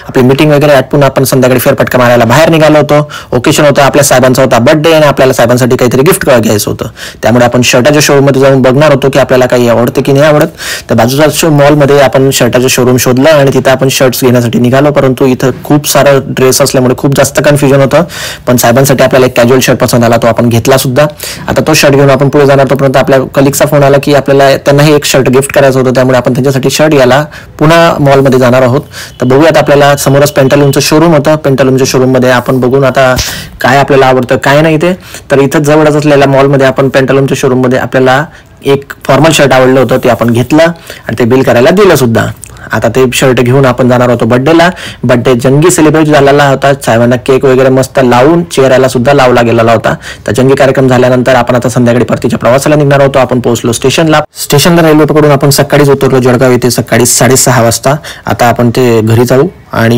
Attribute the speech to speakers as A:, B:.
A: आपली मीटिंग वगैरे आटपून आपण संध्याकाळी फेरफटका मारायला बाहेर निघालो होतो. ओकेशन होतं, आपल्या साहेबांचा होता बर्थडे आणि आपल्याला साहेबांसाठी काहीतरी गिफ्ट घ्यायचं होतं. त्यामुळे आपण शर्टाच्या शोरूममध्ये जाऊन बघणार होतो की आपल्याला काही आवडते की नाही आवडत. तर बाजूच्या मॉलमध्ये आपण शर्टाचं शोरूम शोधलं आणि तिथं आपण शर्ट्स घेण्यासाठी निघालो. परंतु इथं खूप सारा ड्रेस असल्यामुळे खूप जास्त कन्फ्युजन होतं. पण साहेबांसाठी आपल्याला एक कॅज्युअल शर्ट पसंत आला, तो आपण घेतला सुद्धा. आता तो शर्ट घेऊन आपण पुढे जाणार. तोपर्यंत आपल्या कलिगचा फोन आला की आपल्याला त्यांनाही एक शर्ट गिफ्ट करायचं होतं. त्यामुळे आपण त्यांच्यासाठी शर्ट घ्यायला पुन्हा मॉलमध्ये जाणार आहोत. तर बघूयात, आपल्याला समोरच पेंटालूनचं शोरूम होतं. पेंटालूनच्या शोरूम मध्ये आपण बघून आता काय आपल्याला आवडतं काय नाही ते. तर इथं जवळच असलेल्या मॉलमध्ये आपण पेंटालूनच्या शोरूम मध्ये आपल्याला एक फॉर्मल शर्ट आवडलं होतं, ते आपण घेतलं आणि ते बिल करायला दिलं सुद्धा. आता ते शर्ट घेऊन आपण जाणार होतो बर्थडेला. बर्थडे जंगी सेलिब्रेट झालेला होता. साहेबांना केक वगैरे मस्त लावून चेहऱ्याला सुद्धा लावला गेलेला होता. तर जंगी कार्यक्रम झाल्यानंतर आपण आता संध्याकाळी परतीच्या प्रवासाला निघणार होतो. आपण पोहोचलो स्टेशनला रेल्वे पकडून आपण सकाळीच उतरलो जळगाव येथे सकाळी 6:30 वाजता. आता आपण ते घरी जाऊ आणि